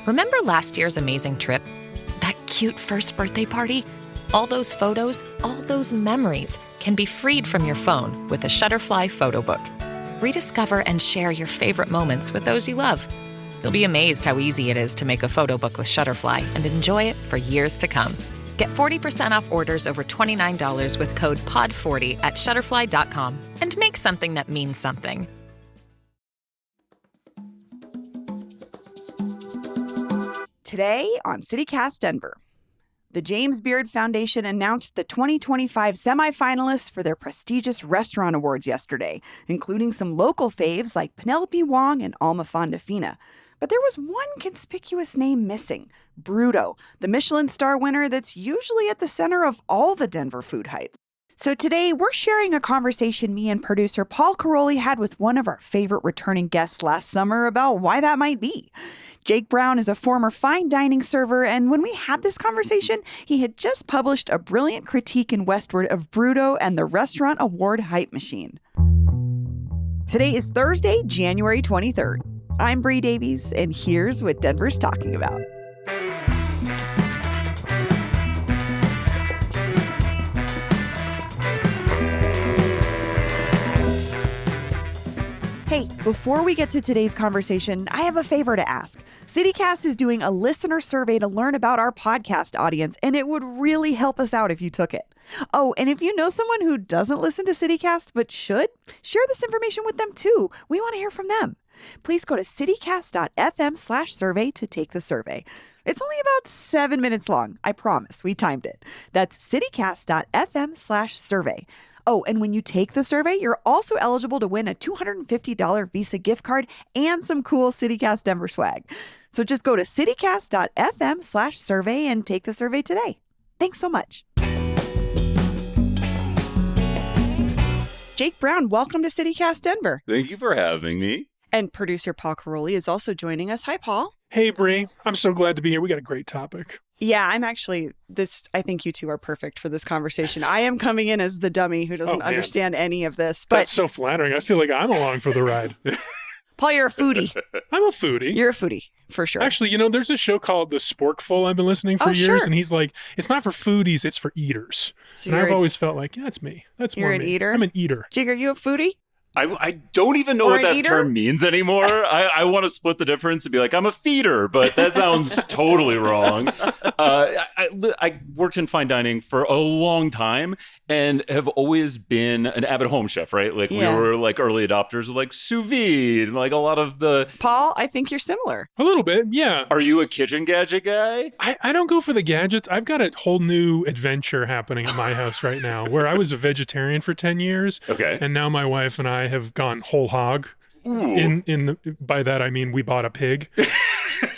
Remember last year's amazing trip? That cute first birthday party? All those photos, all those memories can be freed from your phone with a Shutterfly photo book. Rediscover and share your favorite moments with those you love. You'll be amazed how easy it is to make a photo book with Shutterfly and enjoy it for years to come. Get 40% off orders over $29 with code POD40 at Shutterfly.com and make something that means something. Today on CityCast Denver, the James Beard Foundation announced the 2025 semifinalists for their prestigious restaurant awards yesterday, including some local faves like Penelope Wong and Alma Fondafina. But there was one conspicuous name missing, Bruto, the Michelin star winner that's usually at the center of all the Denver food hype. So today, we're sharing a conversation me and producer Paul Caroli had with one of our favorite returning guests last summer about why that might be. Jake Brown is a former fine dining server, and when we had this conversation, he had just published a brilliant critique in Westward of Bruto and the restaurant award hype machine. Today is Thursday, January 23rd. I'm Bree Davies, and here's what Denver's talking about. Hey, before we get to today's conversation, I have a favor to ask. CityCast is doing a listener survey to learn about our podcast audience, and it would really help us out if you took it. Oh, and if you know someone who doesn't listen to CityCast but should, share this information with them too. We want to hear from them. Please go to citycast.fm/survey to take the survey. It's only about 7 minutes long. I promise. We timed it. That's citycast.fm/survey. Oh, and when you take the survey, you're also eligible to win a $250 Visa gift card and some cool CityCast Denver swag. So just go to citycast.fm/survey and take the survey today. Thanks so much. Jake Brown, welcome to CityCast Denver. Thank you for having me. And producer Paul Caroli is also joining us. Hi, Paul. Hey, Bree. I'm so glad to be here. We got a great topic. Yeah, I think you two are perfect for this conversation. I am coming in as the dummy who doesn't understand any of this. But that's so flattering. I feel like I'm along for the ride. Paul, you're a foodie. I'm a foodie. You're a foodie, for sure. Actually, there's a show called The Sporkful I've been listening for years, sure. And he's like, it's not for foodies, it's for eaters. So and I've always felt like, yeah, that's me. That's you're more an me. eater? I'm an eater. Jake, are you a foodie? I don't even know what that term means anymore. I want to split the difference and be like, I'm a feeder, but that sounds totally wrong. I worked in fine dining for a long time and have always been an avid home chef, right? Like we were like early adopters of like sous vide and like a lot of the... Paul, I think you're similar. A little bit, yeah. Are you a kitchen gadget guy? I don't go for the gadgets. I've got a whole new adventure happening at my house right now where I was a vegetarian for 10 years. Okay. And now my wife and I have gone whole hog. By that I mean we bought a pig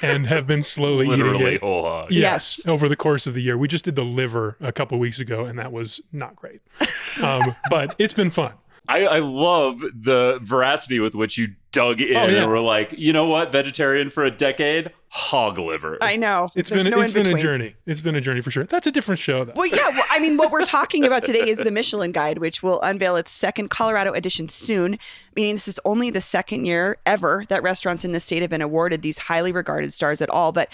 and have been slowly eating it. Whole hog. Yes, over the course of the year. We just did the liver a couple of weeks ago, and that was not great. But it's been fun. I love the veracity with which you dug in and were like, you know what, vegetarian for a decade, hog liver. I know. It's been a journey. It's been a journey for sure. That's a different show, though. Well, yeah. What we're talking about today is the Michelin Guide, which will unveil its second Colorado edition soon, meaning this is only the second year ever that restaurants in the state have been awarded these highly regarded stars at all. But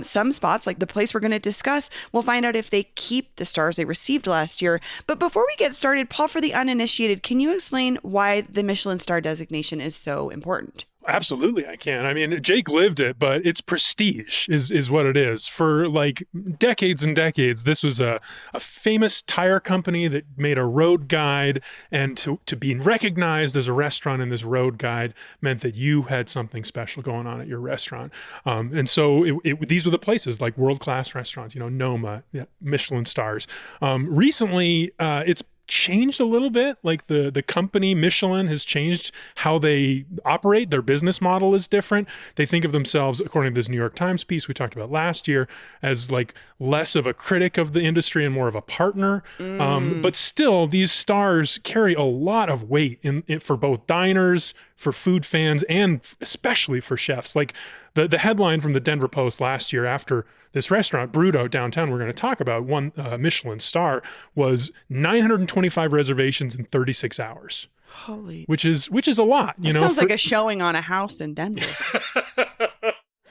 some spots, like the place we're going to discuss, we'll find out if they keep the stars they received last year. But before we get started, Paul, for the uninitiated, can you explain why the Michelin star designation is so important? Absolutely, I can. I mean, Jake lived it, but it's prestige is what it is. For like decades and decades, this was a famous tire company that made a road guide, and to be recognized as a restaurant in this road guide meant that you had something special going on at your restaurant. And so these were the places like world-class restaurants, Noma, Michelin stars. Recently, it's changed a little bit. Like the company Michelin has changed how they operate. Their business model is different. They think of themselves, according to this New York Times piece we talked about last year, as like less of a critic of the industry and more of a partner. But still, these stars carry a lot of weight in for both diners, for food fans, and especially for chefs. Like the headline from the Denver Post last year after this restaurant, Bruto, downtown, we're going to talk about, one Michelin star, was 925 reservations in 36 hours. Holy. Which is a lot. Sounds like a showing on a house in Denver.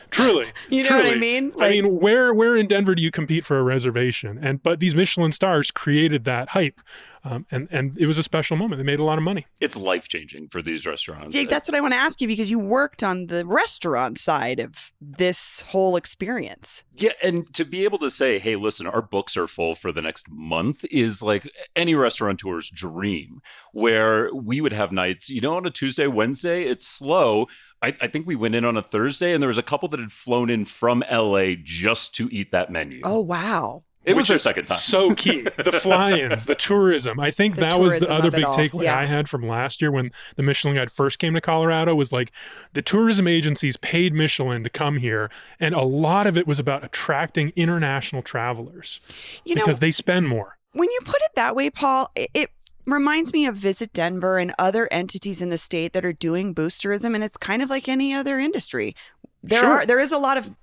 Truly. You know Truly. what I mean? I mean, where in Denver do you compete for a reservation? But these Michelin stars created that hype. And it was a special moment. They made a lot of money. It's life-changing for these restaurants. Jake, that's what I want to ask you because you worked on the restaurant side of this whole experience. Yeah, and to be able to say, hey, listen, our books are full for the next month is like any restaurateur's dream, where we would have nights, on a Tuesday, Wednesday, it's slow. I think we went in on a Thursday, and there was a couple that had flown in from LA just to eat that menu. Oh, wow. It was their second time. So key. The fly-ins, the tourism. I think that was the other big takeaway I had from last year when the Michelin Guide first came to Colorado was like the tourism agencies paid Michelin to come here. And a lot of it was about attracting international travelers because they spend more. When you put it that way, Paul, it reminds me of Visit Denver and other entities in the state that are doing boost tourism. And it's kind of like any other industry. There is a lot of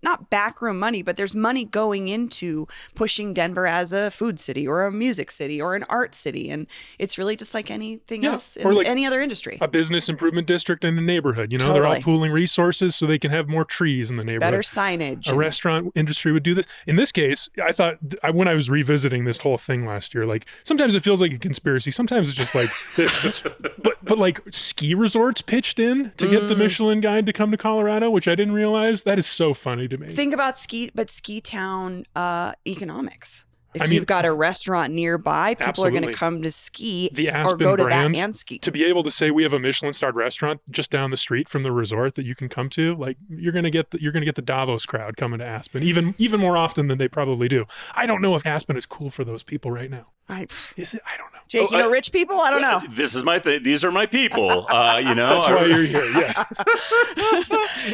not backroom money, but there's money going into pushing Denver as a food city or a music city or an art city. And it's really just like anything else in like any other industry. A business improvement district in the neighborhood. They're all pooling resources so they can have more trees in the neighborhood. Better signage. A restaurant industry would do this. In this case, I thought when I was revisiting this whole thing last year, like sometimes it feels like a conspiracy. Sometimes it's just like this. But like ski resorts pitched in to get the Michelin Guide to come to Colorado, which I didn't realize. That is so funny to me. Think about ski town economics. If you've got a restaurant nearby, people are going to come to ski or go to that and ski. To be able to say we have a Michelin-starred restaurant just down the street from the resort that you can come to, like you're going to get the Davos crowd coming to Aspen even more often than they probably do. I don't know if Aspen is cool for those people right now. Is it? I don't know. Jake, rich people? I don't know. This is my thing. These are my people. That's why you're here. Yes.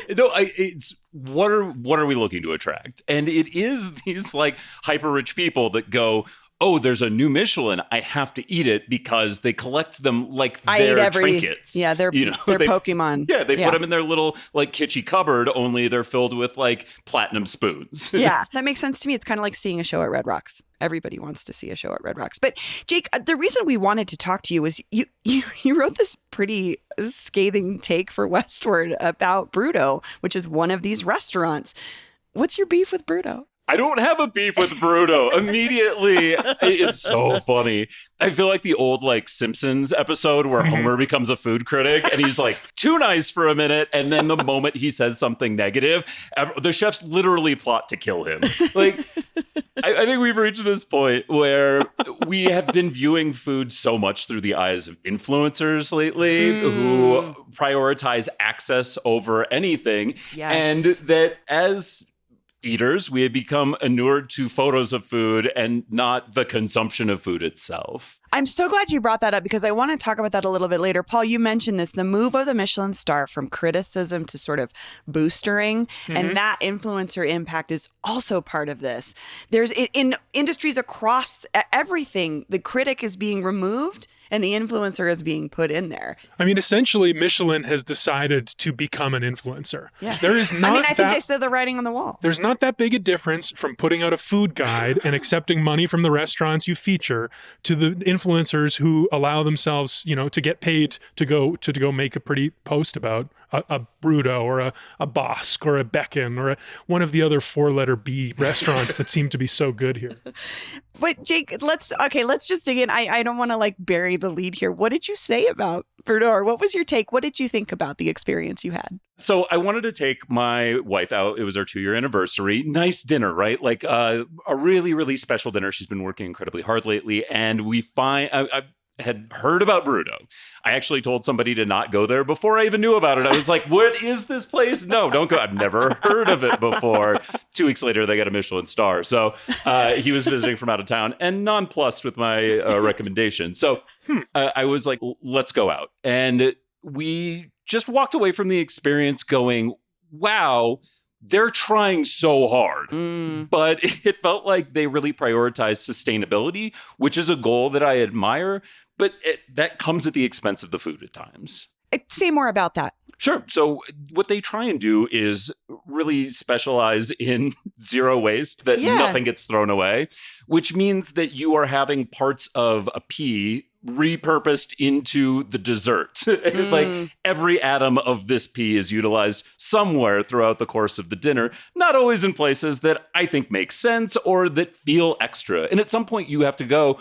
It's what are we looking to attract? And it is these like hyper rich people that go, oh, there's a new Michelin. I have to eat it because they collect them like their trinkets. Yeah, they're Pokemon. Yeah, they put them in their little like kitschy cupboard, only they're filled with like platinum spoons. Yeah, that makes sense to me. It's kind of like seeing a show at Red Rocks. Everybody wants to see a show at Red Rocks. But Jake, the reason we wanted to talk to you was you wrote this pretty scathing take for Westward about Bruto, which is one of these restaurants. What's your beef with Bruto? I don't have a beef with Bruto. Immediately, it's so funny. I feel like the old like Simpsons episode where Homer becomes a food critic and he's like too nice for a minute, and then the moment he says something negative, the chefs literally plot to kill him. Like, I think we've reached this point where we have been viewing food so much through the eyes of influencers lately who prioritize access over anything, and that as eaters, we have become inured to photos of food and not the consumption of food itself. I'm so glad you brought that up because I want to talk about that a little bit later. Paul, you mentioned this, the move of the Michelin star from criticism to sort of boostering, and that influencer impact is also part of this. There's in industries across everything, the critic is being removed and the influencer is being put in there. I mean, essentially, Michelin has decided to become an influencer. Yeah. There is not I think they said the writing on the wall. There's not that big a difference from putting out a food guide and accepting money from the restaurants you feature to the influencers who allow themselves, to get paid to go make a pretty post about a Bruto or a Bossk or a Becken or one of the other 4-letter B restaurants that seem to be so good here. But Jake, let's just dig in. I don't want to like bury the lead here. What did you say about Bruto, or what was your take? What did you think about the experience you had? So I wanted to take my wife out. It was our 2-year anniversary. Nice dinner, right? Like a really, really special dinner. She's been working incredibly hard lately. And I had heard about Bruto. I actually told somebody to not go there before I even knew about it. I was like, what is this place? No, don't go. I've never heard of it before. 2 weeks later, they got a Michelin star. So he was visiting from out of town and nonplussed with my recommendation. So I was like, let's go out. And we just walked away from the experience going, wow, they're trying so hard, but it felt like they really prioritized sustainability, which is a goal that I admire, but that comes at the expense of the food at times. Say more about that. Sure. So what they try and do is really specialize in zero waste, that nothing gets thrown away, which means that you are having parts of a pea repurposed into the dessert. Like every atom of this pea is utilized somewhere throughout the course of the dinner, not always in places that I think make sense or that feel extra. And at some point you have to go,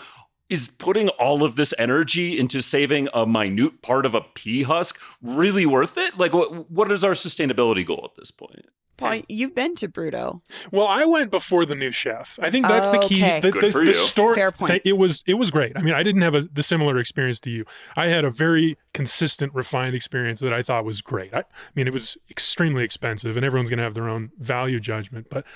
is putting all of this energy into saving a minute part of a pea husk really worth it? Like, what is our sustainability goal at this point? Paul, you've been to Bruto. Well, I went before the new chef. I think that's the key. Okay. The story, Fair point. It was great. I mean, I didn't have the similar experience to you. I had a very consistent, refined experience that I thought was great. I mean, it was extremely expensive, and everyone's going to have their own value judgment. But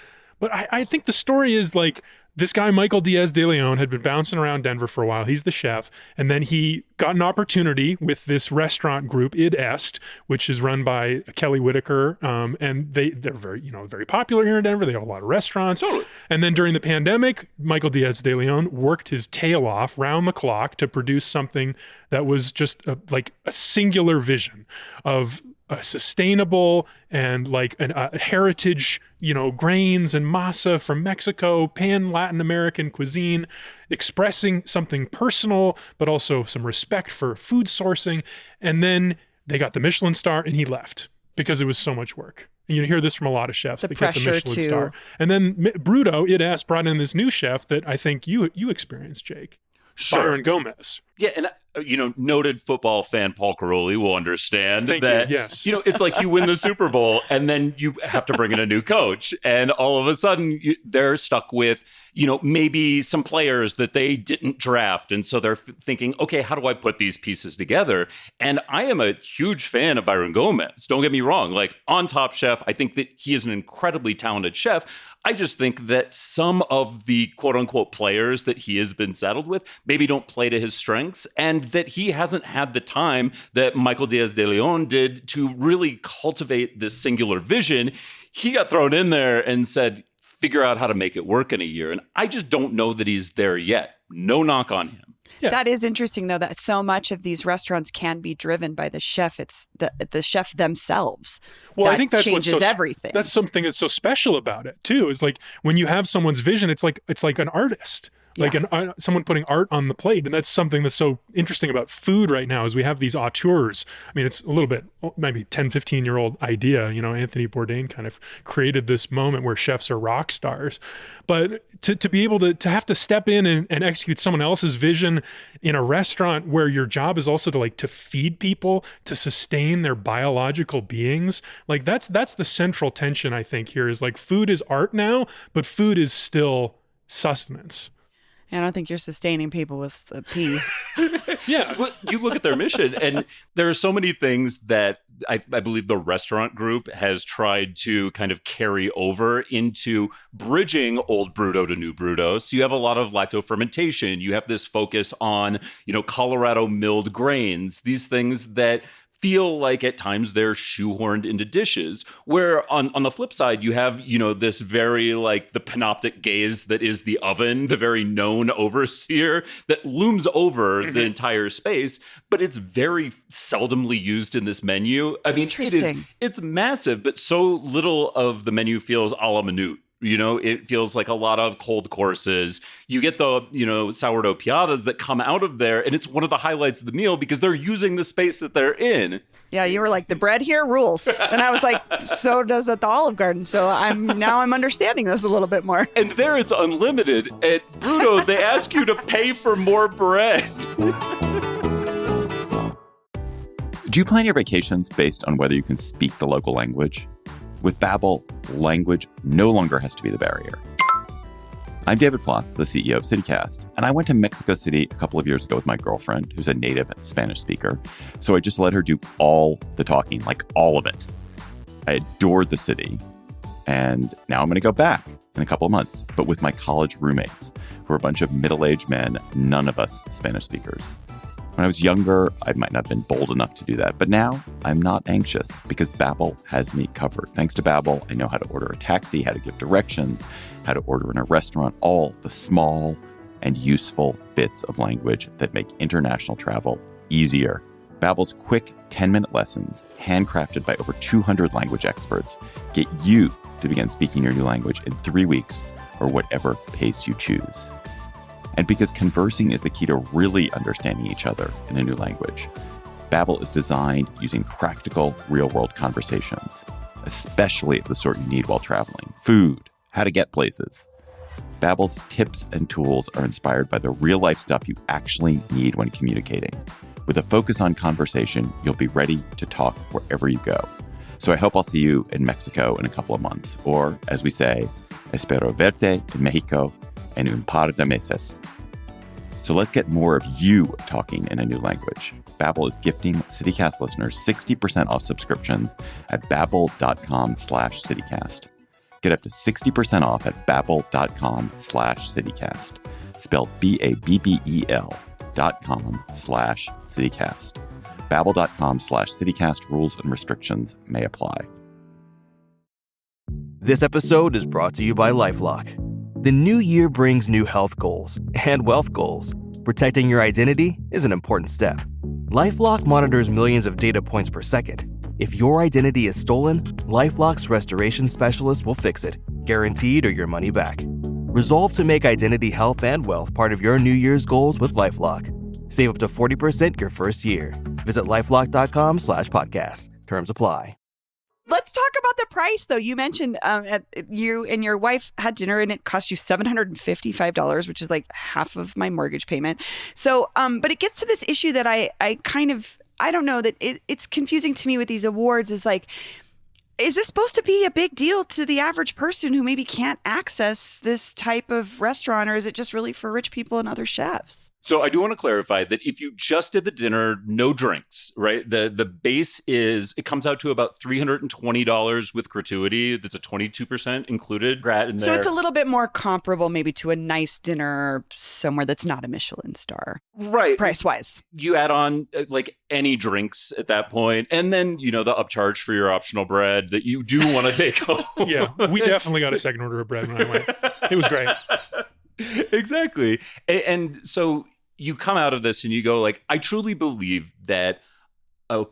I think the story is like, this guy, Michael Diaz de Leon, had been bouncing around Denver for a while. He's the chef. And then he got an opportunity with this restaurant group, Id Est, which is run by Kelly Whitaker. And they're very popular here in Denver. They have a lot of restaurants. Totally. And then during the pandemic, Michael Diaz de Leon worked his tail off round the clock to produce something that was just like a singular vision of a sustainable and like a heritage, grains and masa from Mexico, pan Latin American cuisine, expressing something personal, but also some respect for food sourcing. And then they got the Michelin star and he left because it was so much work. And you hear this from a lot of chefs that get the Michelin star. And then Bruto, Id Est, brought in this new chef that I think you experienced, Jake. Sure. Byron Gomez. Yeah, and noted football fan Paul Caroli will understand that. Yes. It's like you win the Super Bowl and then you have to bring in a new coach, and all of a sudden they're stuck with maybe some players that they didn't draft, and so they're thinking, okay, how do I put these pieces together? And I am a huge fan of Byron Gomez. Don't get me wrong. Like, on Top Chef, I think that he is an incredibly talented chef. I just think that some of the quote unquote players that he has been saddled with maybe don't play to his strengths, and that he hasn't had the time that Michael Diaz de Leon did to really cultivate this singular vision. He got thrown in there and said, figure out how to make it work in a year. And I just don't know that he's there yet. No knock on him. Yeah. That is interesting, though, that so much of these restaurants can be driven by the chef. It's the chef themselves. Well, that I think that's changes everything. That's something that's so special about it too. Is like when you have someone's vision, it's like an artist. Like someone putting art on the plate. And that's something that's so interesting about food right now is we have these auteurs. I mean, it's a little bit, maybe 10, 15-year-old idea. Anthony Bourdain kind of created this moment where chefs are rock stars. But to be able to have to step in and execute someone else's vision in a restaurant where your job is also to feed people, to sustain their biological beings, like that's the central tension, I think, here is like food is art now, but food is still sustenance. I don't think you're sustaining people with the pea. Yeah. Well, you look at their mission, and there are so many things that I believe the restaurant group has tried to kind of carry over into bridging old Bruto to new Bruto. So you have a lot of lacto fermentation. You have this focus on, Colorado milled grains, these things that feel like at times they're shoehorned into dishes, where on the flip side, you have, this very like the panoptic gaze that is the oven, the very known overseer that looms over the entire space, but it's very seldomly used in this menu. I mean, it's massive, but so little of the menu feels a la minute. It feels like a lot of cold courses. You get the, sourdough piatas that come out of there, and it's one of the highlights of the meal because they're using the space that they're in. Yeah, you were like, the bread here rules. And I was like, so does at the Olive Garden. So I'm understanding this a little bit more. And there it's unlimited. At Bruto, they ask you to pay for more bread. Do you plan your vacations based on whether you can speak the local language? With Babbel, language no longer has to be the barrier. I'm David Plotz, the CEO of CityCast, and I went to Mexico City a couple of years ago with my girlfriend, who's a native Spanish speaker. So I just let her do all the talking, like all of it. I adored the city, and now I'm going to go back in a couple of months, but with my college roommates, who are a bunch of middle-aged men, none of us Spanish speakers. When I was younger, I might not have been bold enough to do that, but now I'm not anxious because Babbel has me covered. Thanks to Babbel, I know how to order a taxi, how to give directions, how to order in a restaurant, all the small and useful bits of language that make international travel easier. Babbel's quick 10-minute lessons, handcrafted by over 200 language experts, get you to begin speaking your new language in 3 weeks or whatever pace you choose. and because conversing is the key to really understanding each other in a new language. Babbel is designed using practical, real-world conversations, especially the sort you need while traveling. Food, how to get places. Babbel's tips and tools are inspired by the real-life stuff you actually need when communicating. With a focus on conversation, you'll be ready to talk wherever you go. So I hope I'll see you in Mexico in a couple of months. Or, as we say, espero verte en Mexico en un par de meses. So let's get more of you talking in a new language. Babbel is gifting CityCast listeners 60% off subscriptions at babbel.com/CityCast. Get up to 60% off at babbel.com/CityCast. Spelled BABBEL.com/CityCast. Babbel.com/CityCast. Rules and restrictions may apply. This episode is brought to you by LifeLock. The new year brings new health goals and wealth goals. Protecting your identity is an important step. LifeLock monitors millions of data points per second. If your identity is stolen, LifeLock's restoration specialist will fix it, guaranteed or your money back. Resolve to make identity health and wealth part of your New Year's goals with LifeLock. Save up to 40% your first year. Visit LifeLock.com/podcast. Terms apply. Let's talk about the price, though. You mentioned you and your wife had dinner and it cost you $755, which is like half of my mortgage payment. So, but it gets to this issue that I don't know, that it's confusing to me with these awards. Is like, is this supposed to be a big deal to the average person who maybe can't access this type of restaurant, or is it just really for rich people and other chefs? So I do want to clarify that if you just did the dinner, no drinks, right? The base it comes out to about $320 with gratuity. There's a 22% included grat in there. So it's a little bit more comparable maybe to a nice dinner somewhere that's not a Michelin star. Right. Price-wise. You add on like any drinks at that point, and then, the upcharge for your optional bread that you do want to take home. Yeah, we definitely got a second order of bread when I went. It was great. Exactly. And so you come out of this and you go like, I truly believe that a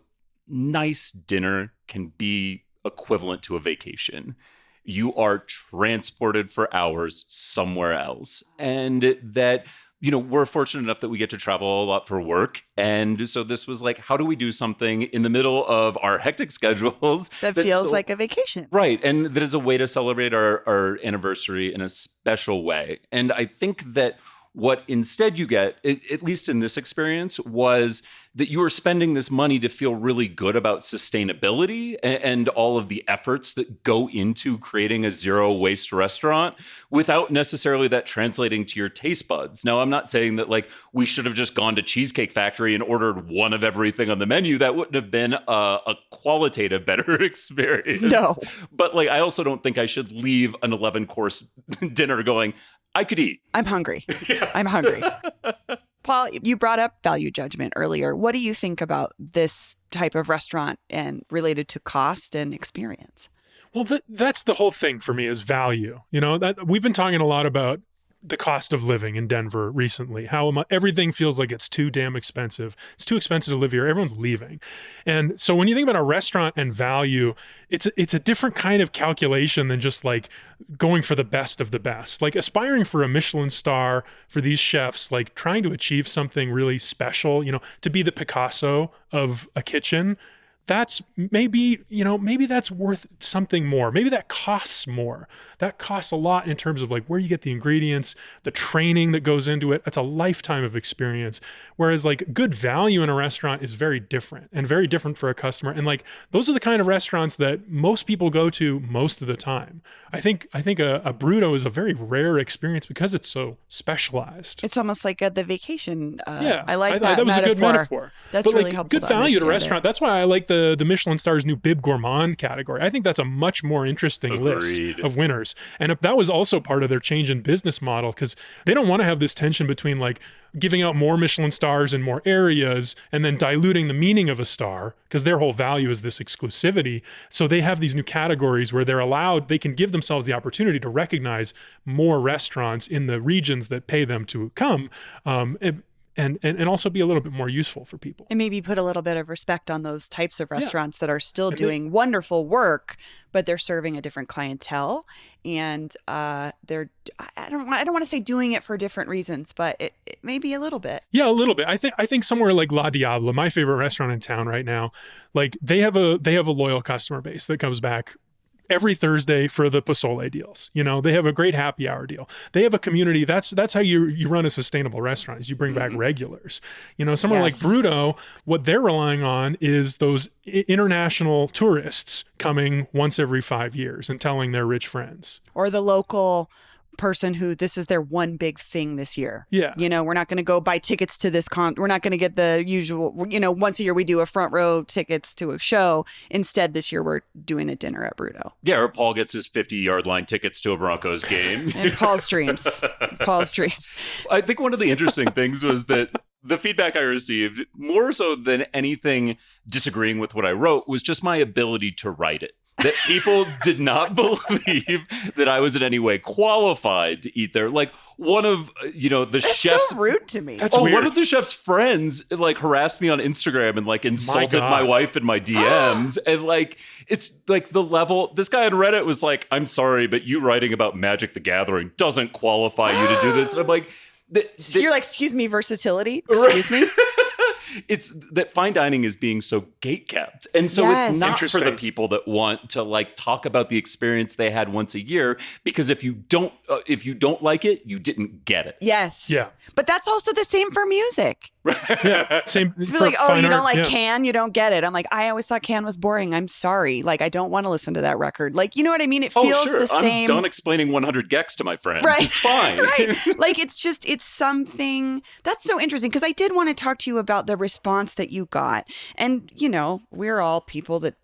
nice dinner can be equivalent to a vacation. You are transported for hours somewhere else. And that, we're fortunate enough that we get to travel a lot for work. And so this was like, how do we do something in the middle of our hectic schedules that feels like a vacation? Right. And that is a way to celebrate our anniversary in a special way. And I think that what instead you get, at least in this experience, was that you were spending this money to feel really good about sustainability and all of the efforts that go into creating a zero waste restaurant without necessarily that translating to your taste buds. Now, I'm not saying that like we should have just gone to Cheesecake Factory and ordered one of everything on the menu. That wouldn't have been a qualitative better experience. No. But like, I also don't think I should leave an 11-course dinner going, I could eat. I'm hungry. Yes. I'm hungry. Paul, you brought up value judgment earlier. What do you think about this type of restaurant and related to cost and experience? Well, that's the whole thing for me is value. We've been talking a lot about the cost of living in Denver recently, how everything feels like it's too damn expensive. It's too expensive to live here. Everyone's leaving. And so when you think about a restaurant and value, it's a different kind of calculation than just like going for the best of the best. Like aspiring for a Michelin star for these chefs, like trying to achieve something really special, to be the Picasso of a kitchen. That's maybe that's worth something more. Maybe that costs more. That costs a lot in terms of like where you get the ingredients, the training that goes into it. It's a lifetime of experience. Whereas like good value in a restaurant is very different and very different for a customer. And like those are the kind of restaurants that most people go to most of the time. I think a Bruto is a very rare experience because it's so specialized. It's almost like the vacation. Yeah, I like that. That was a good metaphor. That's but really like, helpful. Good value at a restaurant. That's why I like the Michelin Star's new Bib Gourmand category. I think that's a much more interesting list of winners. And if that was also part of their change in business model, because they don't want to have this tension between like giving out more Michelin stars in more areas and then diluting the meaning of a star, because their whole value is this exclusivity. So they have these new categories where they can give themselves the opportunity to recognize more restaurants in the regions that pay them to come. and also be a little bit more useful for people. And maybe put a little bit of respect on those types of restaurants that are still And doing wonderful work, but they're serving a different clientele. And they're, I don't want to say doing it for different reasons, but it may be a little bit. Yeah, a little bit. I think somewhere like La Diabla, my favorite restaurant in town right now, like they have a loyal customer base that comes back every Thursday for the pozole deals. You know, they have a great happy hour deal. They have a community. That's how you run a sustainable restaurant, is you bring back regulars. You know, somewhere like Bruto, what they're relying on is those international tourists coming once every 5 years and telling their rich friends. Or the local person who this is their one big thing this year. Yeah. You know, we're not going to go buy tickets to this we're not going to get the usual, you know, once a year we do a front row tickets to a show. Instead, this year we're doing a dinner at Bruto. Yeah, or Paul gets his 50-yard line tickets to a Broncos game. And Paul's dreams. Paul's dreams. I think one of the interesting things was that the feedback I received, more so than anything disagreeing with what I wrote, was just my ability to write it. That people did not believe that I was in any way qualified to eat there. Like one of, the chef's... so rude to me. That's weird. One of the chef's friends like harassed me on Instagram and like insulted my wife in my DMs. And like, it's like the level, this guy on Reddit was like, I'm sorry, but you writing about Magic the Gathering doesn't qualify you to do this. And I'm like... So you're like, excuse me, versatility? Excuse me? It's that fine dining is being so gatekept. And so it's not for the people that want to like talk about the experience they had once a year, because if you don't like it, you didn't get it. Yes. Yeah. But that's also the same for music. Yeah. Same. It's for like, oh, you fine don't art, like Can, you don't get it. I'm like, I always thought Can was boring. I'm sorry. Like, I don't want to listen to that record. Like, you know what I mean? It feels the same. I'm done explaining 100 gecs to my friends. Right. It's fine. Right. Like, it's something that's so interesting, because I did want to talk to you about the response that you got. And, we're all people that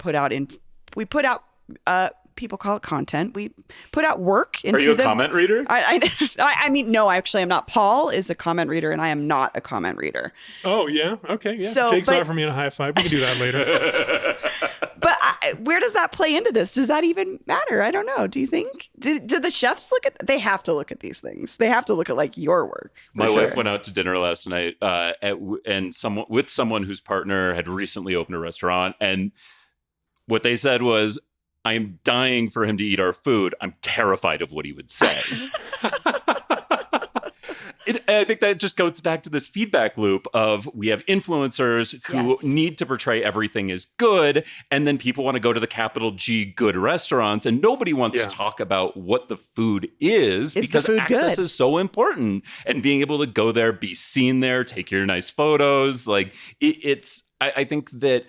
people call it content. We put out work into Are you a comment reader? I mean, no, actually, I'm not. Paul is a comment reader, and I am not a comment reader. Oh, yeah. Okay. Yeah. So, Jake's offering me a high five. We can do that later. But where does that play into this? Does that even matter? I don't know. Do you think? Did the chefs look at? They have to look at these things. They have to look at like your work. My wife went out to dinner last night with someone whose partner had recently opened a restaurant, and what they said was, I am dying for him to eat our food. I'm terrified of what he would say. I think that just goes back to this feedback loop of we have influencers who need to portray everything as good, and then people want to go to the capital G good restaurants, and nobody wants to talk about what the food is because access is so important. And being able to go there, be seen there, take your nice photos. Like I think that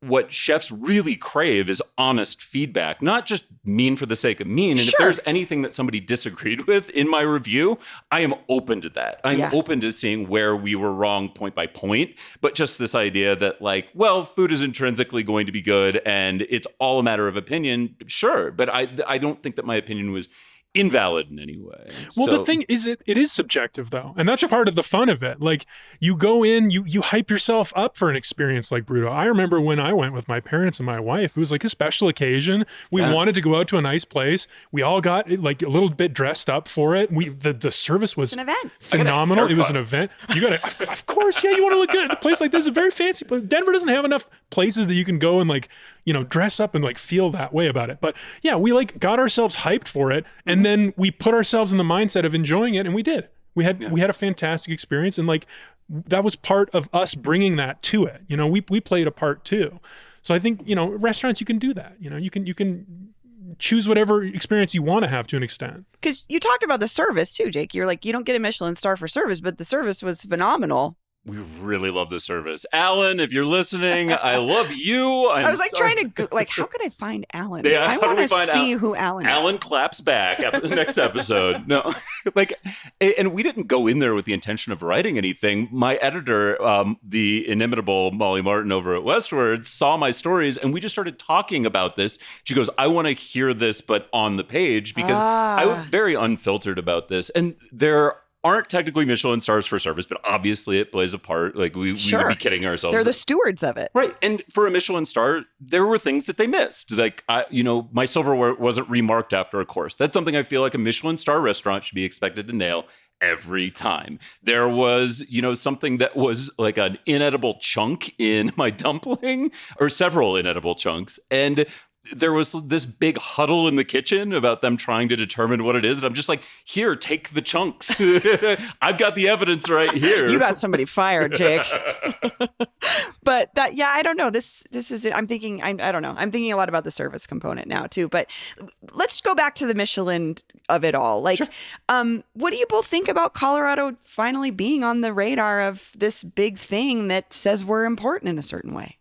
what chefs really crave is honest feedback, not just mean for the sake of mean. And if there's anything that somebody disagreed with in my review, I am open to that. I'm open to seeing where we were wrong point by point. But just this idea that like, well, food is intrinsically going to be good and it's all a matter of opinion. Sure. But I don't think that my opinion was invalid in any way. Well, the thing is, it is subjective though. And that's a part of the fun of it. Like you go in, you hype yourself up for an experience like Bruto. I remember when I went with my parents and my wife, it was like a special occasion. We wanted to go out to a nice place. We all got like a little bit dressed up for it. The service was an event. Phenomenal. It was an event. You got to, of course, you want to look good. A place like this is very fancy, but Denver doesn't have enough places that you can go and like, dress up and like feel that way about it. But yeah, we like got ourselves hyped for it. And then we put ourselves in the mindset of enjoying it, and we did. We had a fantastic experience, and like that was part of us bringing that to it. We played a part too. So I think restaurants, you can do that. You can choose whatever experience you want to have to an extent. Because you talked about the service too, Jake. You're like, you don't get a Michelin star for service, but the service was phenomenal. We really love the service. Alan, if you're listening, I love you. I was like trying to how could I find Alan? Yeah, I want to see who Alan is. Alan claps back at the next episode. No, and we didn't go in there with the intention of writing anything. My editor, the inimitable Molly Martin over at Westward, saw my stories, and we just started talking about this. She goes, I want to hear this, but on the page, because I was very unfiltered about this. And there aren't technically Michelin stars for service, but obviously it plays a part. Like we would be kidding ourselves. They're the stewards of it. Right. And for a Michelin star, there were things that they missed. Like, my silverware wasn't remarked after a course. That's something I feel like a Michelin star restaurant should be expected to nail every time. There was, something that was like an inedible chunk in my dumpling, or several inedible chunks. And there was this big huddle in the kitchen about them trying to determine what it is. And I'm just like, here, take the chunks. I've got the evidence right here. You got somebody fired, Jake. But I don't know. This is it. I'm thinking, I don't know. I'm thinking a lot about the service component now too. But let's go back to the Michelin of it all. Like, sure. What do you both think about Colorado finally being on the radar of this big thing that says we're important in a certain way?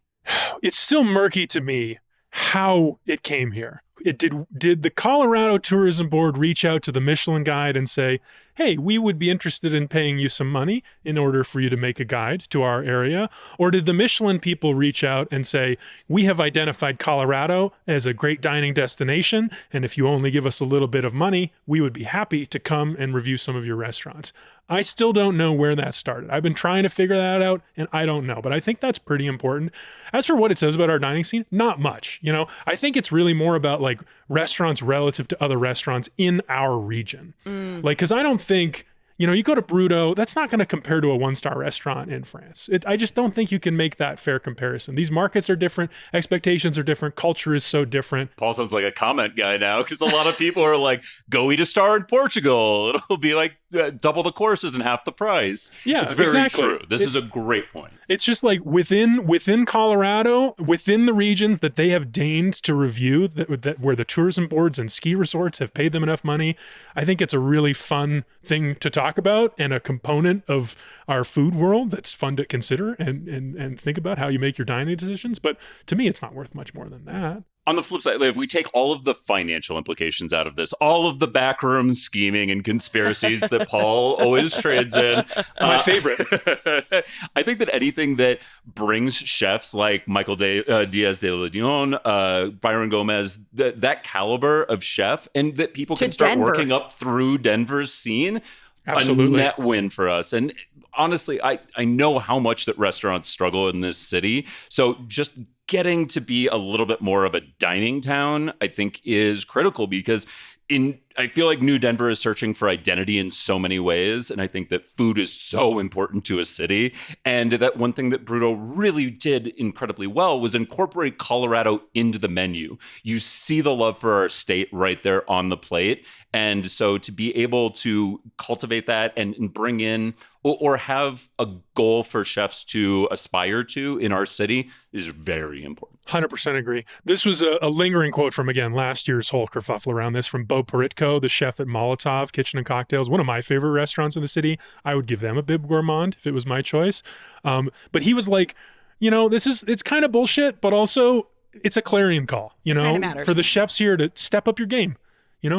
It's still murky to me how it came here. Did the Colorado Tourism Board reach out to the Michelin Guide and say, hey, we would be interested in paying you some money in order for you to make a guide to our area? Or did the Michelin people reach out and say, we have identified Colorado as a great dining destination, and if you only give us a little bit of money, we would be happy to come and review some of your restaurants? I still don't know where that started. I've been trying to figure that out, and I don't know. But I think that's pretty important. As for what it says about our dining scene, not much. I think it's really more about like restaurants relative to other restaurants in our region. Like, because I don't think, you go to Bruto, that's not going to compare to a one-star restaurant in France. I just don't think you can make that fair comparison. These markets are different. Expectations are different. Culture is so different. Paul sounds like a comment guy now, because a lot of people are like, go eat a star in Portugal. It'll be like double the courses and half the price. Yeah, it's very exactly. true. This is a great point. It's just like within Colorado, within the regions that they have deigned to review, that where the tourism boards and ski resorts have paid them enough money, I think it's a really fun thing to talk about and a component of our food world that's fun to consider and think about how you make your dining decisions. But to me, it's not worth much more than that. On the flip side, if we take all of the financial implications out of this, all of the backroom scheming and conspiracies that Paul always trades in. My favorite. I think that anything that brings chefs like Michael Diaz de Leon, Byron Gomez, that caliber of chef, and that people can start working up through Denver's scene, absolutely. A net win for us. And honestly, I know how much that restaurants struggle in this city. So just getting to be a little bit more of a dining town, I think, is critical, because I feel like New Denver is searching for identity in so many ways. And I think that food is so important to a city. And that one thing that Bruto really did incredibly well was incorporate Colorado into the menu. You see the love for our state right there on the plate. And so to be able to cultivate that and bring in or have a goal for chefs to aspire to in our city is very important. 100% agree. This was a lingering quote from, again, last year's whole kerfuffle around this, from Bo Peritko, the chef at Molotov Kitchen and Cocktails, one of my favorite restaurants in the city. I would give them a Bib Gourmand if it was my choice. But he was like, it's kind of bullshit, but also it's a clarion call, for the chefs here to step up your game.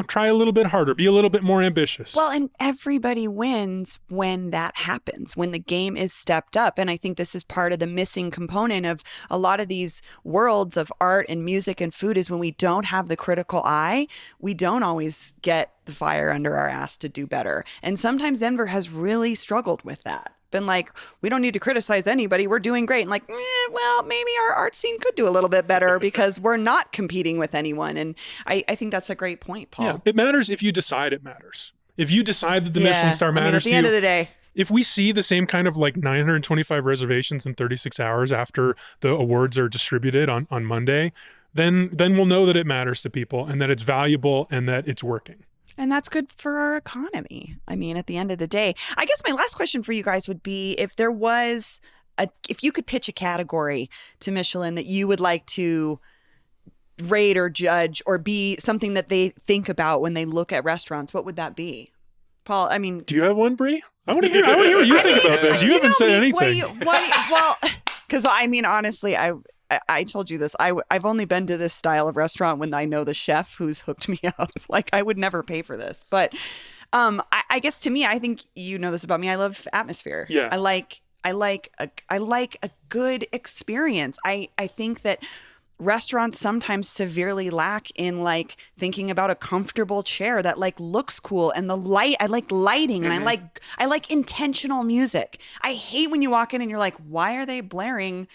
Try a little bit harder, be a little bit more ambitious. Well, and everybody wins when that happens, when the game is stepped up. And I think this is part of the missing component of a lot of these worlds of art and music and food, is when we don't have the critical eye, we don't always get the fire under our ass to do better. And sometimes Denver has really struggled with that. Been like, we don't need to criticize anybody, we're doing great. And like, well, maybe our art scene could do a little bit better because we're not competing with anyone. And I think that's a great point, Paul. Yeah, it matters if you decide it matters. If you decide that the Michelin star matters to you. At the end of the day. If we see the same kind of like 925 reservations in 36 hours after the awards are distributed on Monday, then we'll know that it matters to people and that it's valuable and that it's working. And that's good for our economy. I mean, at the end of the day, I guess my last question for you guys would be, if you could pitch a category to Michelin that you would like to rate or judge or be something that they think about when they look at restaurants, what would that be? Paul, I mean, do you have one, Brie? I want to hear what you think about this. You haven't said anything. Well, because I mean, honestly, I told you this. I've only been to this style of restaurant when I know the chef who's hooked me up. Like, I would never pay for this. But I guess to me, I think you know this about me. I love atmosphere. Yeah. I like a good experience. I think that restaurants sometimes severely lack in like thinking about a comfortable chair that like looks cool, and the light. I like lighting, and I like intentional music. I hate when you walk in and you're like, why are they blaring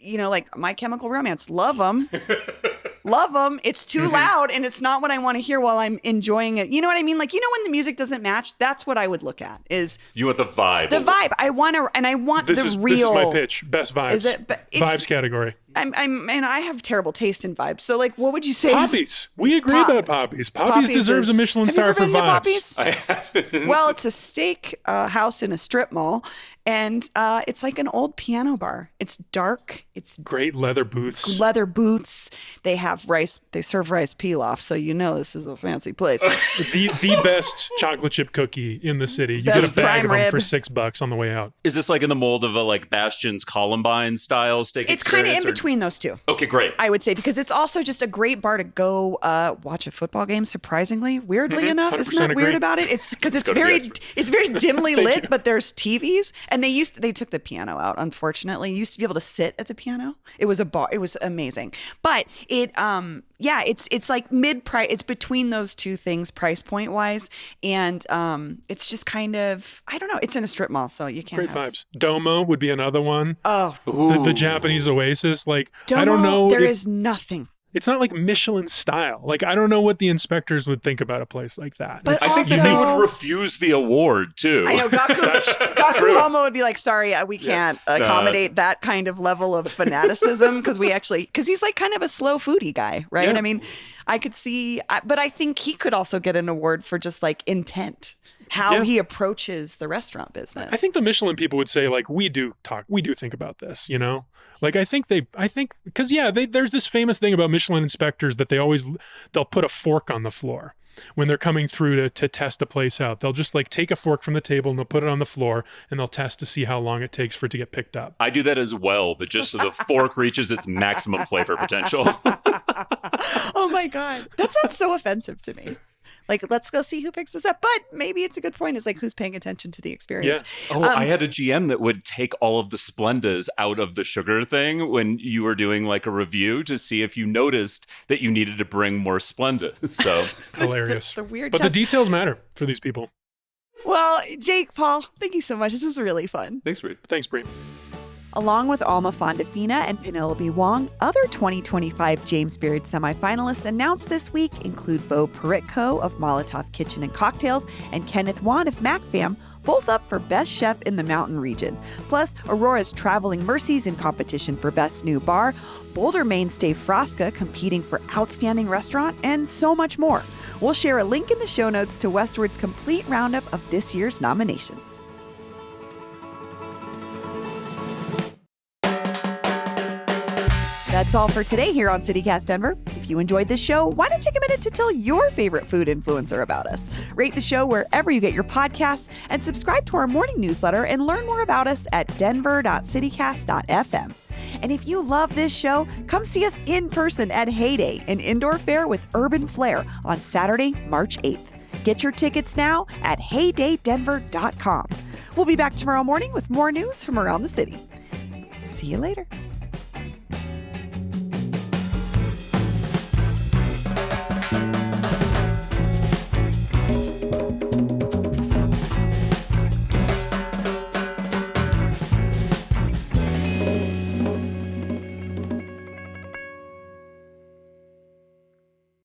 like My Chemical Romance? Love them. love them. It's too loud and it's not what I want to hear while I'm enjoying it. You know what I mean? Like, when the music doesn't match, that's what I would look at is you want the vibe. The vibe. I want to, and I want this the is, real. This is my pitch. Best vibes. Is it? But vibes category. And I have terrible taste in vibes. So, like, what would you say? Poppies. We agree about Poppies. Poppies deserves a Michelin star for vibes. I haven't. Well, it's a steak house in a strip mall, and it's like an old piano bar. It's dark. It's great leather booths. They have rice. They serve rice pilaf, so this is a fancy place. the best chocolate chip cookie in the city. You get a bag of them for $6 on the way out. Is this like in the mold of a like Bastion's Columbine style steak? It's kind of in between those two. Okay, great. I would say because it's also just a great bar to go watch a football game. Surprisingly, weirdly enough, isn't that agree. weird about it? It's because it's very dimly lit, but there's TVs, and they took the piano out. Unfortunately, you used to be able to sit at the piano. It was a bar. It was amazing, but it's like mid-price. It's between those two things, price point wise, and it's just kind of, I don't know. It's in a strip mall, so you can't. Great vibes. Domo would be another one. Oh, the Japanese oasis. Like, Domo, I don't know. There is nothing. It's not like Michelin style. Like, I don't know what the inspectors would think about a place like that. But I think that they would refuse the award too. I know Gaku Homo would be like, sorry, we can't accommodate that kind of level of fanaticism because he's like kind of a slow foodie guy, right? Yeah. I mean, I could see, but I think he could also get an award for just like intent, how he approaches the restaurant business. I think the Michelin people would say, like, we do think about this, Like, I think because there's this famous thing about Michelin inspectors that they'll put a fork on the floor when they're coming through to test a place out. They'll just like take a fork from the table and they'll put it on the floor and they'll test to see how long it takes for it to get picked up. I do that as well, but just so the fork reaches its maximum flavor potential. Oh my God. That sounds so offensive to me. Like, let's go see who picks this up. But maybe it's a good point. It's like, who's paying attention to the experience? Yeah. Oh, I had a GM that would take all of the Splendas out of the sugar thing when you were doing like a review to see if you noticed that you needed to bring more Splendas. So hilarious. The weird but the details matter for these people. Well, Jake, Paul, thank you so much. This was really fun. Thanks, Brie. Thanks, Brie. Along with Alma Fondafina and Penelope Wong, other 2025 James Beard semifinalists announced this week include Bo Peritko of Molotov Kitchen and Cocktails and Kenneth Wan of MacFam, both up for Best Chef in the Mountain Region. Plus, Aurora's Traveling Mercies in competition for Best New Bar, Boulder mainstay Frasca competing for Outstanding Restaurant, and so much more. We'll share a link in the show notes to Westward's complete roundup of this year's nominations. That's all for today here on CityCast Denver. If you enjoyed this show, why not take a minute to tell your favorite food influencer about us? Rate the show wherever you get your podcasts and subscribe to our morning newsletter and learn more about us at denver.citycast.fm. And if you love this show, come see us in person at Heyday, an indoor fair with urban flair on Saturday, March 8th. Get your tickets now at heydaydenver.com. We'll be back tomorrow morning with more news from around the city. See you later.